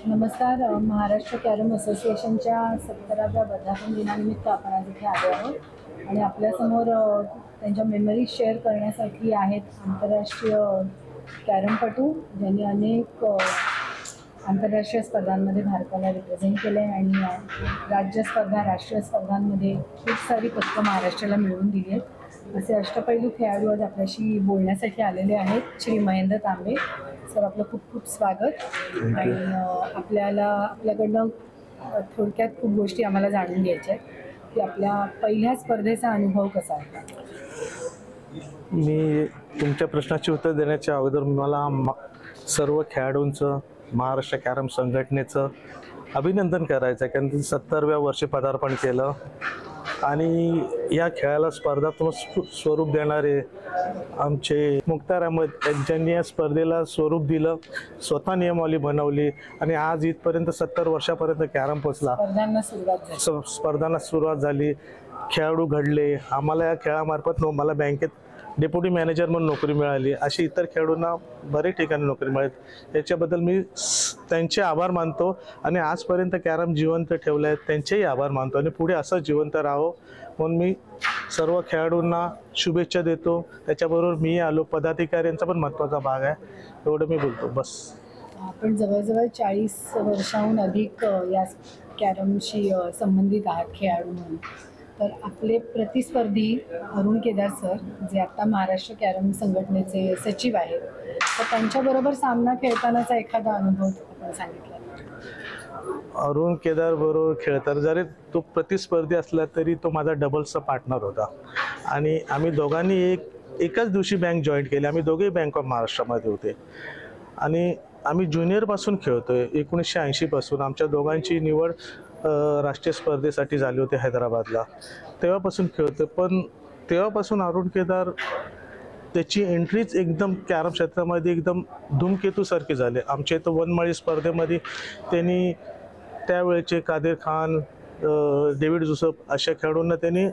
नमस्कार. महाराष्ट्र कॅरम असोसिएशनच्या 17व्या वर्धापन दिनानिमित्त आपण आज इथे आलो आहोत आणि आपल्यासमोर त्यांच्या मेमरीज शेअर करण्यासाठी आहेत आंतरराष्ट्रीय कॅरमपटू ज्यांनी अनेक आंतरराष्ट्रीय स्पर्धांमध्ये भारताला रिप्रेझेंट केले आणि राज्य स्पर्धा राष्ट्रीय स्पर्धांमध्ये खूप सारी पदकं महाराष्ट्राला मिळवून दिली आहेत. असे अष्टपैलू खेळाडू आज आपल्याशी बोलण्यासाठी आलेले आहेत. श्री महेंद्र तांबे सर, आपलं खूप खूप स्वागत. आणि आपल्याकडनं थोडक्यात खूप गोष्टी आम्हाला जाणून घ्यायच्या आहेत की आपल्या पहिल्या स्पर्धेचा अनुभव कसा होता. मी तुमच्या प्रश्नाचे उत्तर देण्याच्या अगोदर मला सर्व खेळाडूंचं महाराष्ट्र कॅरम संघटनेचं अभिनंदन करायचं आहे, कारण 70व्या वर्षी पदार्पण केलं आणि या खेळाला स्पर्धात्मक स्वरूप देणारे आमचे मुख्तार अहमद यांनी या स्पर्धेला स्वरूप दिलं, स्वतः नियमावली बनवली आणि आज इथपर्यंत 70 वर्षापर्यंत कॅरम पोचला. स्पर्धांना सुरुवात झाली, खेळाडू घडले. आम्हाला या खेळामार्फत मला बँकेत डेप्युटी मॅनेजर म्हणून नोकरी मिळाली. अशी इतर खेळाडूंना बरेच ठिकाणी नोकरी मिळाली. याच्याबद्दल मी त्यांचे आभार मानतो आणि आजपर्यंत कॅरम जिवंत ठेवलं आहे त्यांचेही आभार मानतो आणि पुढे असं जिवंत राहो म्हणून मी सर्व खेळाडूंना शुभेच्छा देतो. त्याच्याबरोबर मी आलो, पदाधिकाऱ्यांचा पण महत्त्वाचा भाग आहे. एवढं मी बोलतो, बस. आपण जवळजवळ 40 वर्षाहून अधिक या कॅरमशी संबंधित आहात खेळाडू म्हणून. तर आपले प्रतिस्पर्धी अरुण केदार सर, जे आता महाराष्ट्र कॅरम संघटनेचे सचिव आहेत, तर त्यांच्याबरोबर सामना खेळतानाचा एखादा अनुभव आपण सांगितला. अरुण केदार बरोबर खेळताना जरी तो प्रतिस्पर्धी असला तरी तो माझा डबल्सचा पार्टनर होता आणि आम्ही दोघांनी एकाच दिवशी बँक जॉईन केली. आम्ही दोघेही बँक ऑफ महाराष्ट्रामध्ये होते आणि आम्ही ज्युनियरपासून खेळतोय. 1980 पासून आमच्या दोघांची निवड राष्ट्रीय स्पर्धेसाठी झाली होती हैदराबादला. तेव्हापासून खेळतोय. पण तेव्हापासून अरुण केदार त्याची एंट्रीच एकदम कॅरम क्षेत्रामध्ये एकदम धूमकेतूसारखी झाली. आमच्या इथं वनमाळी स्पर्धेमध्ये त्यांनी त्यावेळेचे कादेर खान, डेव्हिड जोसेफ अशा खेळाडूंना त्यांनी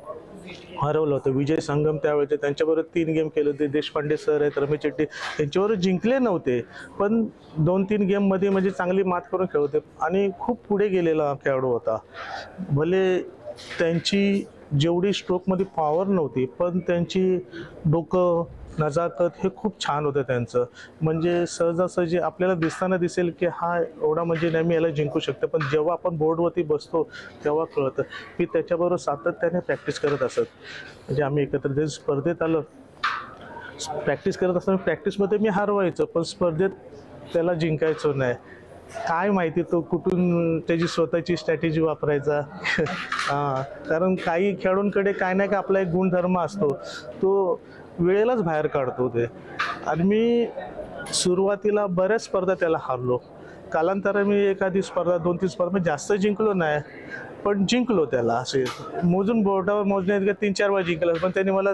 हरवलं होतं. विजय संगम त्यावेळेचे, त्यांच्याबरोबर 3 गेम केले होते. देशपांडे सर आहेत, रमेश शेट्टी, त्यांच्याबरोबर जिंकले नव्हते पण 2-3 गेममध्ये म्हणजे चांगली मात करून खेळत होते आणि खूप पुढे गेलेला खेळाडू होता. भले त्यांची जेवढी स्ट्रोकमध्ये पॉवर नव्हती पण त्यांची डोकं, नजाकत हे खूप छान होतं त्यांचं. म्हणजे सहजासहजी आपल्याला दिसताना दिसेल की हा एवढा म्हणजे नाही मी याला जिंकू शकतो, पण जेव्हा आपण बोर्डवरती बसतो तेव्हा कळतं. मी त्याच्याबरोबर सातत्याने प्रॅक्टिस करत असत. म्हणजे आम्ही एकत्र स्पर्धेत आलं, प्रॅक्टिस करत असताना प्रॅक्टिसमध्ये मी हरवायचो पण स्पर्धेत त्याला जिंकायचो नाही. काय माहिती तो कुठून त्याची स्वतःची स्ट्रॅटेजी वापरायचा. कारण काही खेळाडूंकडे काय नाही का आपला एक गुणधर्म असतो, तो वेळेलाच बाहेर काढतो ते. आणि मी सुरुवातीला बऱ्याच स्पर्धा त्याला हारलो. कालांतराने मी एखादी स्पर्धा 2-3 स्पर्धा जास्त जिंकलो नाही पण जिंकलो त्याला. असे मोजून बोर्डावर मोजण्यात 3-4 वेळा जिंकलं पण त्यांनी मला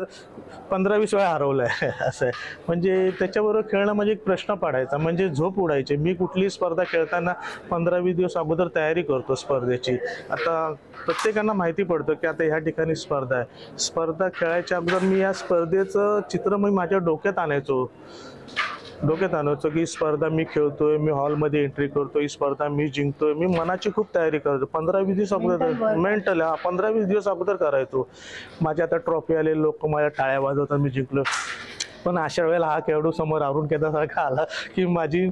15-20 वेळा हरवलं आहे. असं आहे. म्हणजे त्याच्याबरोबर खेळणं म्हणजे एक प्रश्न पडायचा, म्हणजे झोप उडायची. मी कुठलीही स्पर्धा खेळताना 15-20 दिवस अगोदर तयारी करतो स्पर्धेची. आता प्रत्येकांना माहिती पडतं की आता ह्या ठिकाणी स्पर्धा आहे. स्पर्धा खेळायच्या अगोदर मी या स्पर्धेचं चित्र मी माझ्या डोक्यात आणायचो की ही स्पर्धा मी खेळतोय, मी हॉलमध्ये एंट्री करतोय, ही स्पर्धा मी जिंकतोय. मी मनाची खूप तयारी करतो. 15-20 दिवस अगोदर मेंटल 15-20 दिवस अगोदर करायचो. माझ्या आता ट्रॉफी आले, लोक माझ्या टाळ्या वाजवतात मी जिंकलो. पण अशा वेळेला हा खेळाडू समोर अरुण केदारसारखा आला की माझी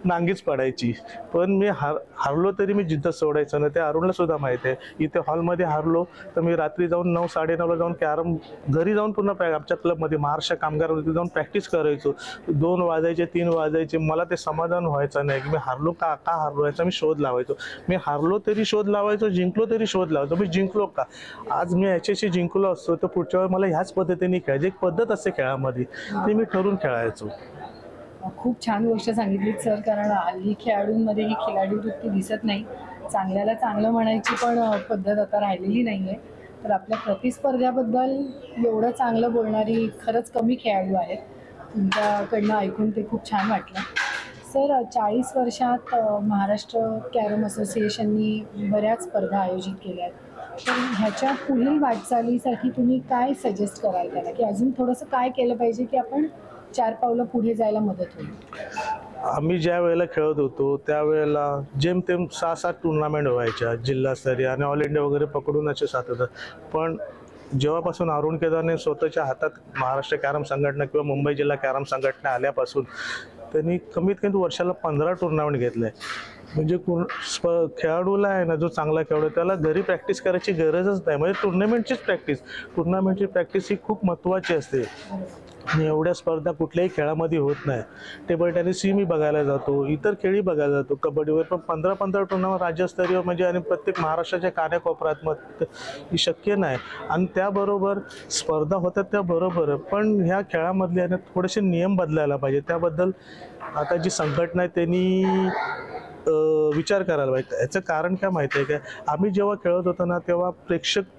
नांगीच पडायची. पण मी हारलो तरी मी जिद्द सोडायचं नाही. ते अरुणला सुद्धा माहिती आहे. इथे हॉलमध्ये हारलो तर मी रात्री जाऊन 9-9:30ला जाऊन कॅरम घरी जाऊन पुन्हा आमच्या क्लबमध्ये महाराष्ट्र कामगारमध्ये जाऊन प्रॅक्टिस करायचो. 2 वाजायचे 3 वाजायचे. मला ते समाधान व्हायचं नाही की मी हारलो का हारलो याचा मी शोध लावायचो. मी हारलो तरी शोध लावायचो, जिंकलो तरी शोध लावायचो. मी जिंकलो का, आज मी याच्याशी जिंकलो असतो तर पुढच्या वेळी मला ह्याच पद्धतीने खेळायची. एक पद्धत असते खेळामध्ये, ती मी ठरवून खेळायचो. खूप छान गोष्ट सांगितलीत सर, कारण हल्ली खेळाडूंमध्ये ही खिलाडी वृत्ती दिसत नाही. चांगल्याला चांगलं म्हणायची पण पद्धत आता राहिलेली नाही आहे. तर आपल्या प्रतिस्पर्ध्याबद्दल एवढं चांगलं बोलणारी खरंच कमी खेळाडू आहेत. तुमच्याकडनं ऐकून ते खूप छान वाटलं. सर, 40 वर्षात महाराष्ट्र कॅरम असोसिएशननी बऱ्याच स्पर्धा आयोजित केल्या आहेत. तर ह्याच्या पुढील वाटचालीसाठी तुम्ही काय सजेस्ट कराल त्याला, की अजून थोडंसं काय केलं पाहिजे की आपण 4 पावलं पुढे जायला मदत होईल? आम्ही ज्या वेळेला खेळत होतो त्यावेळेला जेमतेम 6-7 टुर्नामेंट व्हायच्या जिल्हास्तरीय आणि ऑल इंडिया वगैरे पकडून असे 7 होतात. पण जेव्हापासून अरुण केदारने स्वतःच्या हातात महाराष्ट्र कॅरम संघटना किंवा मुंबई जिल्हा कॅरम संघटना आल्यापासून त्यांनी कमीत कमी वर्षाला 15 टुर्नामेंट घेतले. म्हणजे खेळाडूला आहे ना, जो चांगला खेळाडू त्याला घरी प्रॅक्टिस करायची गरजच नाही. म्हणजे टुर्नामेंटची प्रॅक्टिस ही खूप महत्त्वाची असते. आणि एवढ्या स्पर्धा कुठल्याही खेळामध्ये होत नाही. टेबल टेनिस ही मी बघायला जातो, इतर खेळी बघायला जातो, कबड्डीवर, पण 15-15 टुर्नामेंट राज्यस्तरीय म्हणजे आणि प्रत्येक महाराष्ट्राच्या कानाकोपऱ्यात मग ही शक्य नाही. आणि त्याबरोबर स्पर्धा होतात त्याबरोबर पण ह्या खेळामधले ना थोडेसे नियम बदलायला पाहिजे. त्याबद्दल आता जी संघटना आहे त्यांनी विचार करायला पाहिजे. याचं कारण काय माहिती आहे काय, आम्ही जेव्हा खेळत होतो ना तेव्हा प्रेक्षक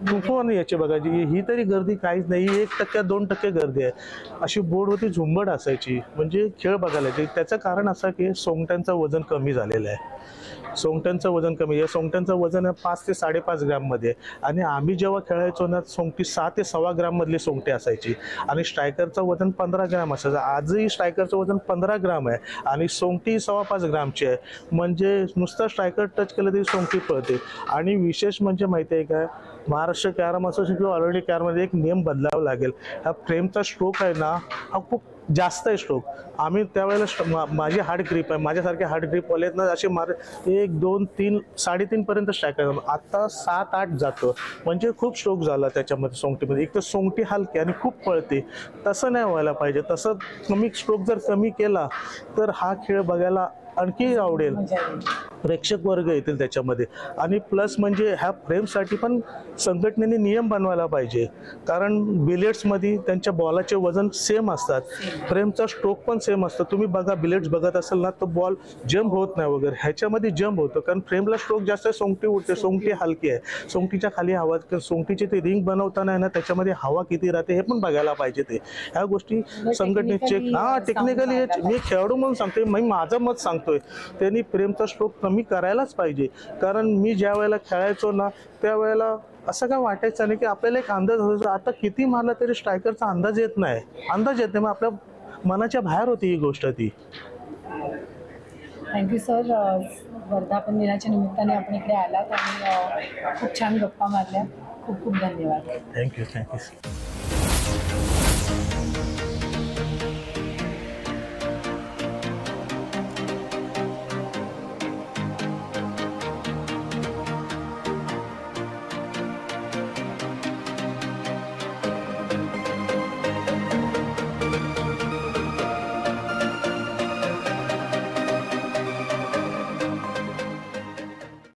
खूप याची बघायची, ही तरी गर्दी काहीच नाही, 1%-2% गर्दी आहे अशी बोर्ड होती, झुंबड असायची म्हणजे खेळ बघायला. त्याचं कारण असं की सोंगट्यांचं वजन कमी झालेलं आहे. सोंगट्यांचं वजन कमी आहे. सोंगट्यांचं वजन 5 ते 5.5 ग्राममध्ये आणि आम्ही जेव्हा खेळायचो ना सोंगटी 6 ते 6.25 ग्राममधली सोंगटी असायची आणि स्ट्रायकरचं वजन 15 ग्राम असायचं. आजही स्ट्रायकरचं वजन 15 ग्राम आहे आणि सोंगटी 5.25 ग्रामची आहे. म्हणजे नुसतं स्ट्रायकर टच केलं तरी सोंगटी पळते. आणि विशेष म्हणजे माहिती आहे काय, महाराष्ट्र कॅरम असोसिएशन किंवा ऑल इंडिया कॅरममध्ये एक नियम बदलावा लागेल. हा फ्रेमचा स्ट्रोक आहे ना हा खूप जास्त आहे स्ट्रोक. आम्ही त्यावेळेला माझी हार्ड ग्रीप आहे, माझ्यासारखे हार्ड ग्रीपवाले आहेत ना असे 1, 2, 3, 3.5 पर्यंत स्ट्राईक आहे. आता 7-8 जातो म्हणजे खूप स्ट्रोक झाला त्याच्यामध्ये सोंगटीमध्ये. एक तर सोंगटी हलकी आणि खूप पळते, तसं नाही व्हायला पाहिजे. तसं कमी स्ट्रोक जर कमी केला तर हा खेळ बघायला आणखी आवडेल, प्रेक्षक वर्ग येतील त्याच्यामध्ये. आणि प्लस म्हणजे ह्या फ्रेमसाठी पण संघटनेने नियम बनवायला पाहिजे. कारण बिलियर्ड्समध्ये त्यांच्या बॉलाचे वजन सेम असतात, फ्रेमचा स्ट्रोक पण सेम असतो. तुम्ही बघा बिलियर्ड्स बघत असाल ना तर बॉल जंप होत नाही वगैरे, ह्याच्यामध्ये जंप होतं कारण फ्रेमला स्ट्रोक जास्त आहे, सोंगटी उडते, सोंगटी हलकी आहे, सोंगटीच्या खाली हवा, सोंगटीची ते रिंग बनवताना आहे ना त्याच्यामध्ये हवा किती राहते हे पण बघायला पाहिजे. ह्या गोष्टी संघटने चेक टेक्निकली मी खेळाडू म्हणून सांगते, मी माझं मत सांगतोय त्यांनी फ्रेमचा स्ट्रोक कमी करायलाच पाहिजे. कारण मी ज्या वेळेला खेळायचो ना त्यावेळेला असं काय वाटायचं नाही की आपल्याला एक अंदाज होता, आता किती मारला तरी स्ट्रायकरचा अंदाज येत नाही. मग आपल्या मनाच्या बाहेर होती ही गोष्ट ती. Thank you sir. वर्धापन दिनाच्या निमित्ताने आपण इकडे आलात आणि खूप छान गप्पा मारल्या. खूप खूप धन्यवाद. थँक्यू.